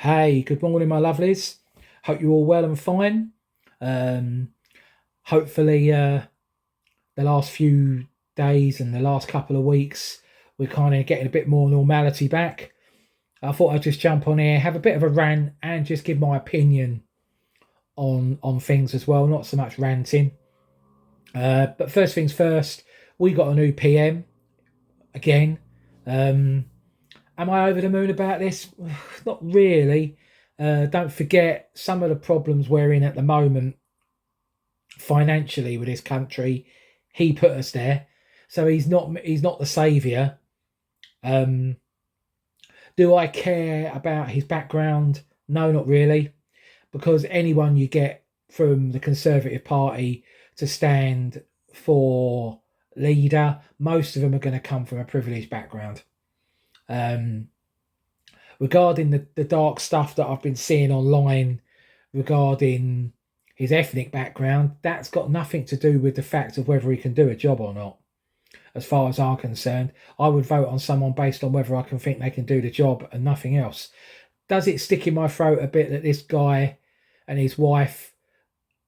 Hey, good morning, my lovelies. Hope you're all well and fine. Um, Hopefully, the last few days and the last couple of weeks, we're kind of getting a bit more normality back. I thought I'd just jump on here, have a bit of a rant, and just give my opinion on things as well. Not so much ranting. But first things first, we got a new PM again. Um, am I over the moon about this? Not really. Don't forget some of the problems we're in at the moment financially with this country. He put us there, so he's not the saviour. Um, do I care about his background? No, not really, because anyone you get from the Conservative Party to stand for leader, most of them are going to come from a privileged background. Um, Regarding the dark stuff that I've been seeing online regarding his ethnic background, that's got nothing to do with the fact of whether he can do a job or not. As far as I'm concerned, I would vote on someone based on whether I can think they can do the job and nothing else. Does it stick in my throat a bit that this guy and his wife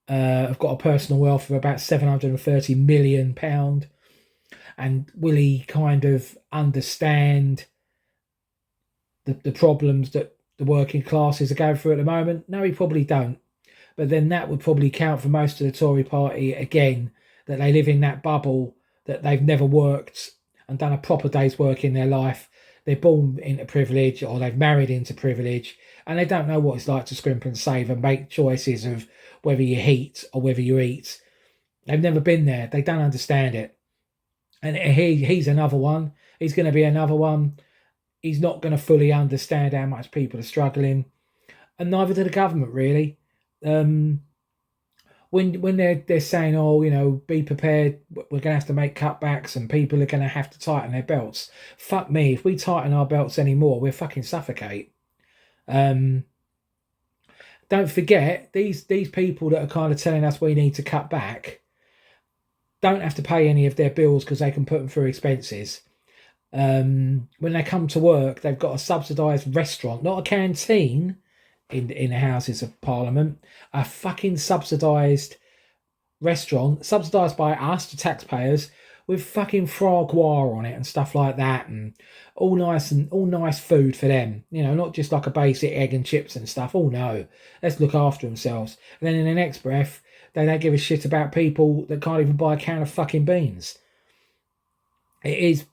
have got a personal wealth of about £730 million? And will he kind of understand the problems that the working classes are going through at the moment? No, he probably don't. But then that would probably count for most of the Tory party again, that they live in that bubble, that they've never worked and done a proper day's work in their life. They're born into privilege or they've married into privilege, and they don't know what it's like to scrimp and save and make choices of whether you heat or whether you eat. They've never been there. They don't understand it. And he's another one. He's going to be another one. He's not going to fully understand how much people are struggling, and neither do the government really. Um, when they're saying, oh, be prepared, we're going to have to make cutbacks and people are going to have to tighten their belts. Fuck me, if we tighten our belts anymore, we'll fucking suffocate. Um, don't forget these people that are kind of telling us we need to cut back don't have to pay any of their bills because they can put them through expenses. When they come to work, they've got a subsidised restaurant, not a canteen in the Houses of Parliament, a fucking subsidised restaurant, subsidised by us, the taxpayers, with fucking foie gras on it and stuff like that, and all nice food for them. Not just like a basic egg and chips and stuff. Oh no, let's look after themselves. And then in the next breath, they don't give a shit about people that can't even buy a can of fucking beans. It is,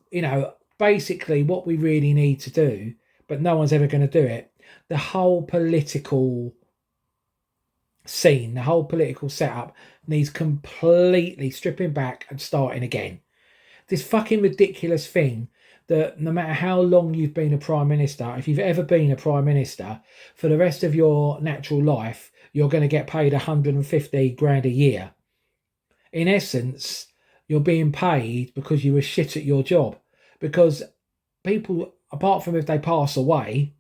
basically what we really need to do, but no one's ever going to do it. The whole political scene, the whole political setup needs completely stripping back and starting again. This fucking ridiculous thing that no matter how long you've been a prime minister, if you've ever been a prime minister, for the rest of your natural life, you're going to get paid 150 grand a year. In essence, you're being paid because you were shit at your job. Because people, apart from if they pass away,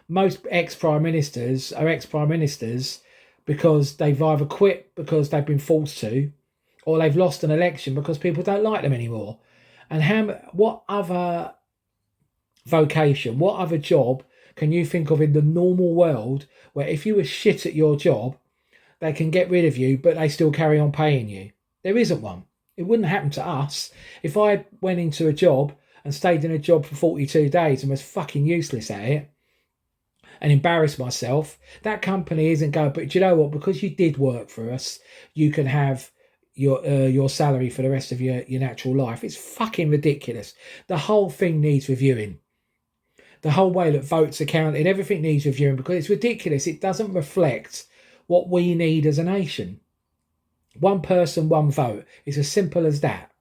most ex-prime ministers are ex-prime ministers because they've either quit because they've been forced to, or they've lost an election because people don't like them anymore. And what other vocation, what other job can you think of in the normal world where if you were shit at your job, they can get rid of you, but they still carry on paying you? There isn't one. It wouldn't happen to us. If I went into a job and stayed in a job for 42 days and was fucking useless at it and embarrassed myself, that company isn't going, but do you know what? Because you did work for us, you can have your salary for the rest of your natural life. It's fucking ridiculous. The whole thing needs reviewing. The whole way that votes are counted, everything needs reviewing because it's ridiculous. It doesn't reflect what we need as a nation. One person, one vote. It's as simple as that.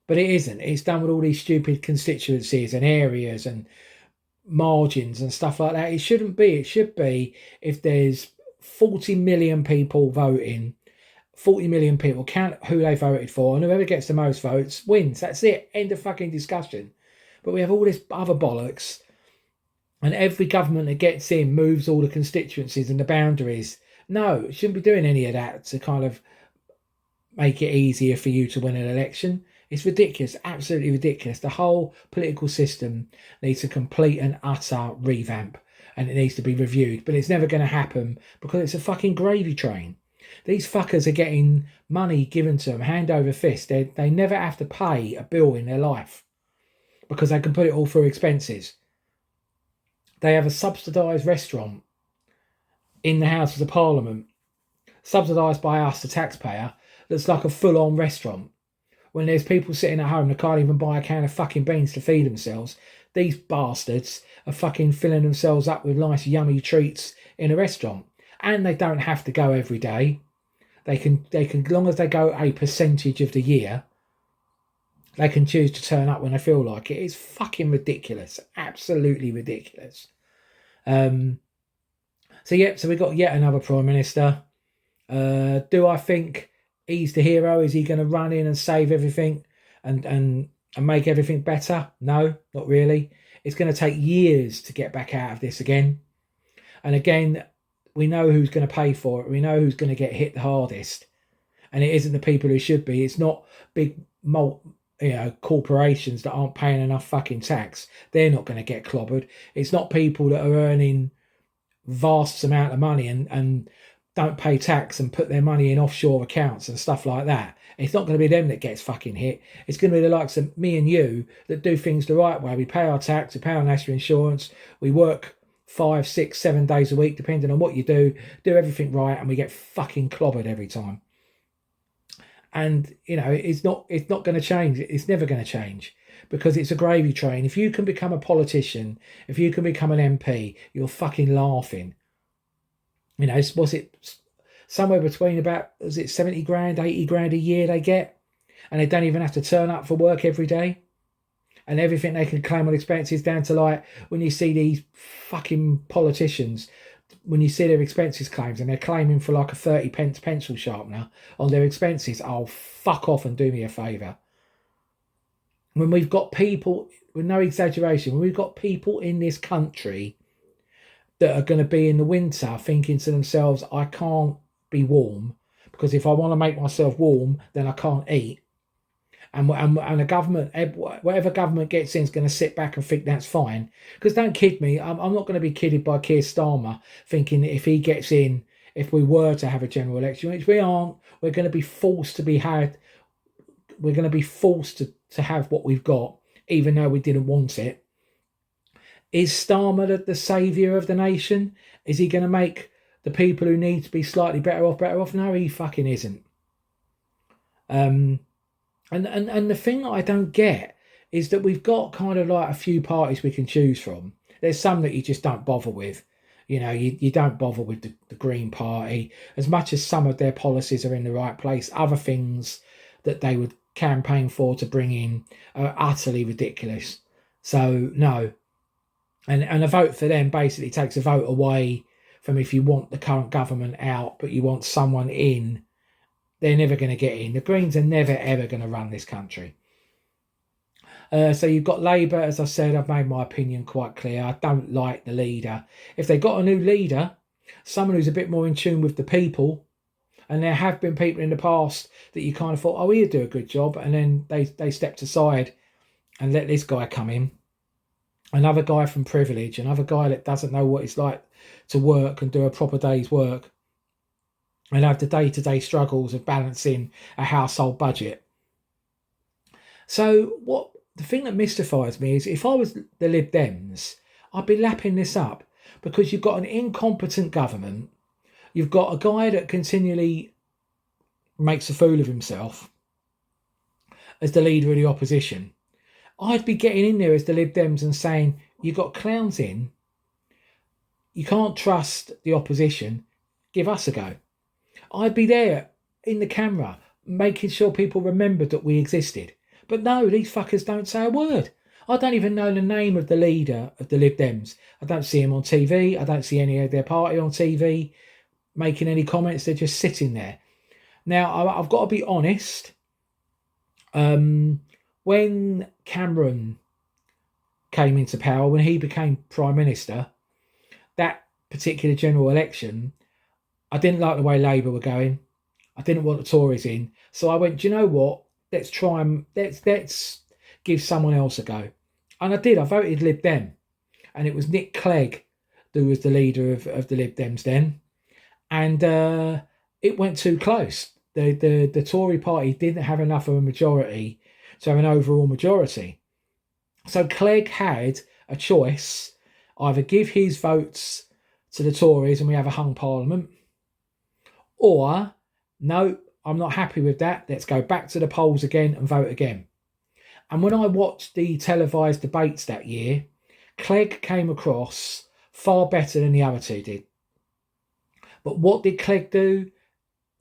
But it isn't. It's done with all these stupid constituencies and areas and margins and stuff like that. It shouldn't be. It should be if there's 40 million people voting, 40 million people, count who they voted for, and whoever gets the most votes wins. That's it. End of fucking discussion. But we have all this other bollocks, and every government that gets in moves all the constituencies and the boundaries. No, it shouldn't be doing any of that to kind of make it easier for you to win an election. It's ridiculous, absolutely ridiculous. The whole political system needs a complete and utter revamp. and it needs to be reviewed, but it's never going to happen because it's a fucking gravy train. These fuckers are getting money given to them hand over fist. They never have to pay a bill in their life because they can put it all through expenses. They have a subsidised restaurant in the Houses of Parliament, subsidised by us, the taxpayer, that's like a full-on restaurant. When there's people sitting at home that can't even buy a can of fucking beans to feed themselves, these bastards are fucking filling themselves up with nice yummy treats in a restaurant. And they don't have to go every day. They can, as long as they go a percentage of the year, they can choose to turn up when they feel like it. It's fucking ridiculous. Absolutely ridiculous. So we've got yet another Prime Minister. Do I think he's the hero? Is he going to run in and save everything and make everything better? No, not really. It's going to take years to get back out of this again. And again, we know who's going to pay for it. We know who's going to get hit the hardest. And it isn't the people who should be. It's not big corporations that aren't paying enough fucking tax. They're not going to get clobbered. It's not people that are earning vast amount of money and don't pay tax and put their money in offshore accounts and stuff like that. It's not going to be them that gets fucking hit. It's going to be the likes of me and you that do things the right way. We pay our tax, we pay our national insurance, we work 5, 6, 7 days a week, depending on what you do everything right, and we get fucking clobbered every time. And, it's not going to change. It's never going to change because it's a gravy train. If you can become a politician, if you can become an MP, you're fucking laughing. Was it somewhere between about, 70 grand, 80 grand a year they get? And they don't even have to turn up for work every day. And everything they can claim on expenses down to like when you see these fucking politicians, when you see their expenses claims and they're claiming for like a 30 pence pencil sharpener on their expenses, oh, fuck off and do me a favour. When we've got people, with no exaggeration, when we've got people in this country that are going to be in the winter thinking to themselves, I can't be warm because if I want to make myself warm, then I can't eat. And the government, whatever government gets in, is going to sit back and think that's fine. Because don't kid me, I'm not going to be kidded by Keir Starmer thinking that if he gets in, if we were to have a general election, which we aren't, we're going to be forced to be had. We're going to be forced to have what we've got, even though we didn't want it. Is Starmer the saviour of the nation? Is he going to make the people who need to be slightly better off? No, he fucking isn't. And the thing that I don't get is that we've got kind of like a few parties we can choose from. There's some that you just don't bother with. You don't bother with the Green Party. As much as some of their policies are in the right place, other things that they would campaign for to bring in are utterly ridiculous. So, no. And a vote for them basically takes a vote away from if you want the current government out, but you want someone in. They're never going to get in. The Greens are never, ever going to run this country. So you've got Labour. As I said, I've made my opinion quite clear. I don't like the leader. If they got a new leader, someone who's a bit more in tune with the people, and there have been people in the past that you kind of thought, oh, he'd do a good job, and then they stepped aside and let this guy come in. Another guy from privilege, another guy that doesn't know what it's like to work and do a proper day's work, and have the day-to-day struggles of balancing a household budget. So the thing that mystifies me is if I was the Lib Dems, I'd be lapping this up because you've got an incompetent government. You've got a guy that continually makes a fool of himself as the leader of the opposition. I'd be getting in there as the Lib Dems and saying, you've got clowns in. You can't trust the opposition. Give us a go. I'd be there in the camera making sure people remembered that we existed. But no, these fuckers don't say a word. I don't even know the name of the leader of the Lib Dems. I don't see him on TV. I don't see any of their party on TV making any comments. They're just sitting there. Now, I've got to be honest. When Cameron came into power, when he became Prime Minister, that particular general election, I didn't like the way Labour were going. I didn't want the Tories in. So I went, do you know what? Let's try and let's give someone else a go. And I did. I voted Lib Dem. And it was Nick Clegg who was the leader of the Lib Dems then, and it went too close. The Tory party didn't have enough of a majority to have an overall majority. So Clegg had a choice: either give his votes to the Tories and we have a hung parliament, or no, I'm not happy with that. Let's go back to the polls again and vote again. And when I watched the televised debates that year, Clegg came across far better than the other two did. But what did Clegg do?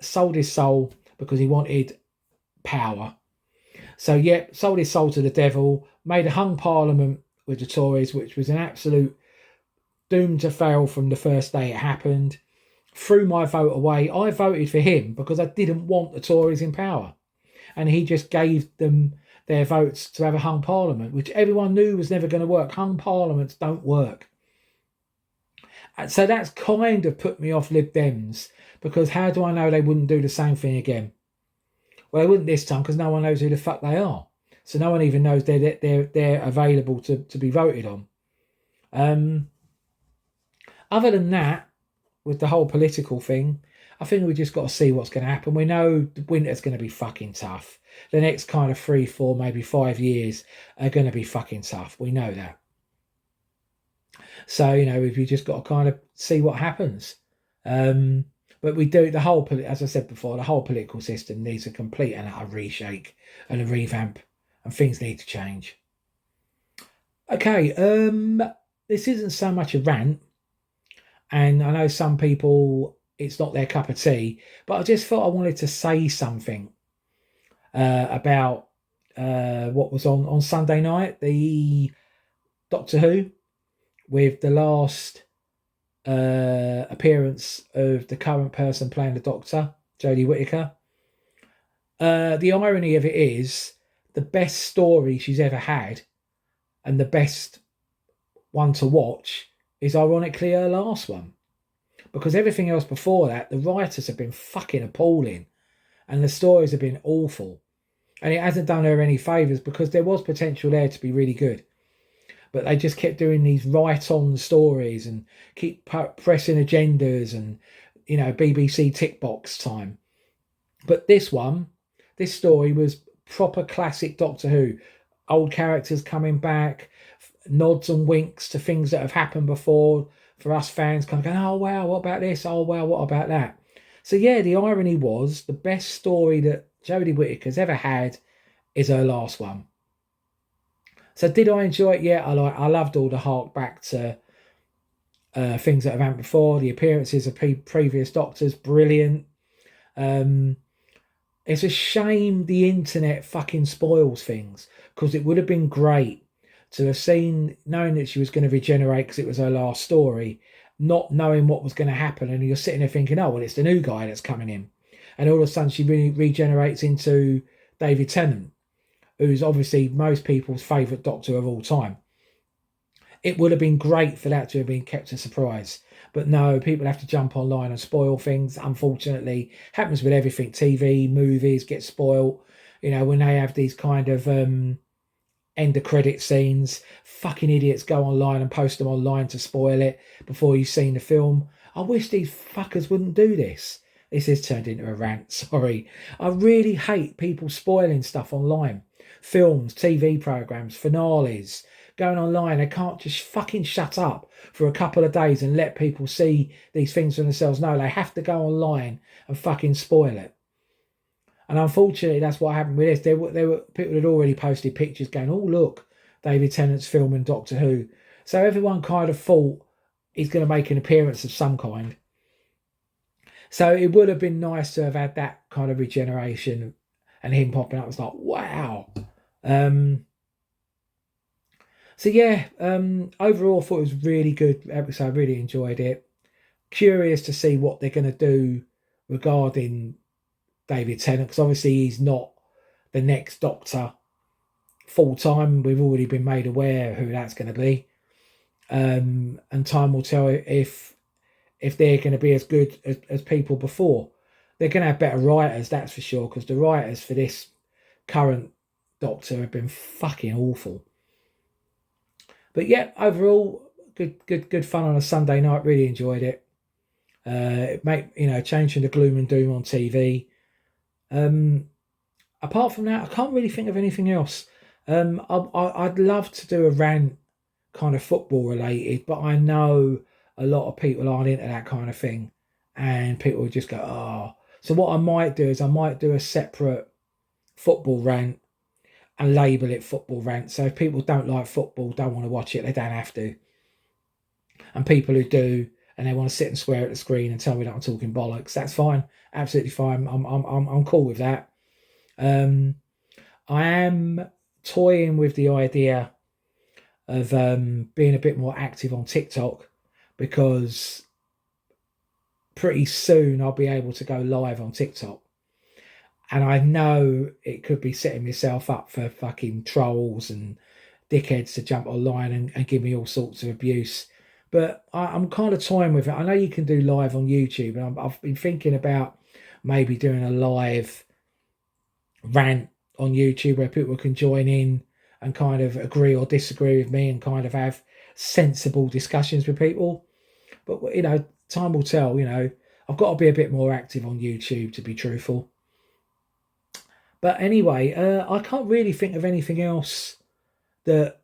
Sold his soul because he wanted power. So, yeah, sold his soul to the devil, made a hung parliament with the Tories, which was an absolute doom to fail from the first day it happened. Threw my vote away. I voted for him because I didn't want the Tories in power. And he just gave them their votes to have a hung parliament, which everyone knew was never going to work. Hung parliaments don't work. And so that's kind of put me off Lib Dems, because how do I know they wouldn't do the same thing again? Well, they wouldn't this time because no one knows who the fuck they are. So no one even knows they're available to be voted on. Other than that, with the whole political thing, I think we just got to see what's going to happen. We know the winter's going to be fucking tough. The next kind of 3, 4, maybe 5 years are going to be fucking tough. We know that. So, we've just got to kind of see what happens. But we do, as I said before, the whole political system needs a complete and utter reshake and a revamp, and things need to change. Okay, this isn't so much a rant, and I know some people, it's not their cup of tea, but I just thought I wanted to say something about what was on Sunday night, the Doctor Who, with the last appearance of the current person playing the Doctor, Jodie Whittaker. The irony of it is, the best story she's ever had and the best one to watch is ironically her last one, because everything else before that, the writers have been fucking appalling and the stories have been awful, and it hasn't done her any favours, because there was potential there to be really good, but they just kept doing these right-on stories and keep pressing agendas and, BBC tick box time. But this story was proper classic Doctor Who. Old characters coming back, nods and winks to things that have happened before for us fans, kind of going, oh, wow, what about this? Oh, wow, what about that? So, yeah, the irony was the best story that Jodie Whittaker's ever had is her last one. So did I enjoy it? Yeah, I loved all the hark back to things that have happened before. The appearances of previous Doctors, brilliant. It's a shame the internet fucking spoils things, because it would have been great to have seen, knowing that she was going to regenerate because it was her last story, not knowing what was going to happen, and you're sitting there thinking, oh, well, it's the new guy that's coming in. And all of a sudden she really regenerates into David Tennant, who's obviously most people's favourite Doctor of all time. It would have been great for that to have been kept a surprise. But no, people have to jump online and spoil things. Unfortunately, happens with everything. TV, movies get spoiled. When they have these kind of end of credit scenes, fucking idiots go online and post them online to spoil it before you've seen the film. I wish these fuckers wouldn't do this. This has turned into a rant, sorry. I really hate people spoiling stuff online. Films, TV programs, finales, going online. They can't just fucking shut up for a couple of days and let people see these things for themselves. No, they have to go online and fucking spoil it. And unfortunately, that's what happened with this. There were people had already posted pictures going, oh, look, David Tennant's filming Doctor Who. So everyone kind of thought he's going to make an appearance of some kind. So it would have been nice to have had that kind of regeneration and him popping up. It's like, wow. So yeah, overall I thought it was really good episode. I really enjoyed it. Curious to see what they're going to do regarding David Tennant, because obviously he's not the next Doctor full time. We've already been made aware who that's going to be, and time will tell if they're going to be as good as people before. They're going to have better writers, that's for sure, because the writers for this current Doctor have been fucking awful. But yeah, overall, Good fun on a Sunday night. Really enjoyed it. Changing the gloom and doom on TV. Apart from that, I can't really think of anything else. I'd love to do a rant kind of football related, but I know a lot of people aren't into that kind of thing, and people would just go, "Oh." So what I might do is I might do a separate football rant and label it football rant. So if people don't like football, don't want to watch it, they don't have to. And people who do and they want to sit and swear at the screen and tell me that I'm talking bollocks, that's fine, absolutely fine. I'm cool with that. I am toying with the idea of being a bit more active on TikTok, because pretty soon I'll be able to go live on TikTok. And I know it could be setting myself up for fucking trolls and dickheads to jump online and give me all sorts of abuse. But I'm kind of toying with it. I know you can do live on YouTube, and I've been thinking about maybe doing a live rant on YouTube where people can join in and kind of agree or disagree with me and kind of have sensible discussions with people. But, time will tell. I've got to be a bit more active on YouTube, to be truthful. But anyway, I can't really think of anything else that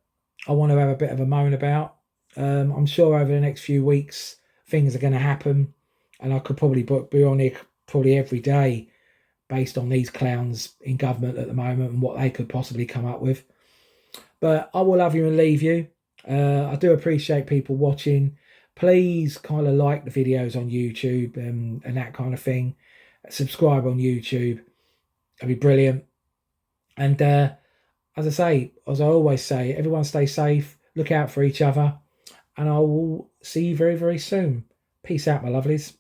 I want to have a bit of a moan about. I'm sure over the next few weeks things are going to happen, and I could probably be on here probably every day based on these clowns in government at the moment and what they could possibly come up with. But I will love you and leave you. I do appreciate people watching. Please kind of like the videos on YouTube and that kind of thing. Subscribe on YouTube. That'd be brilliant. And as I always say, everyone stay safe, look out for each other, and I will see you very, very soon. Peace out, my lovelies.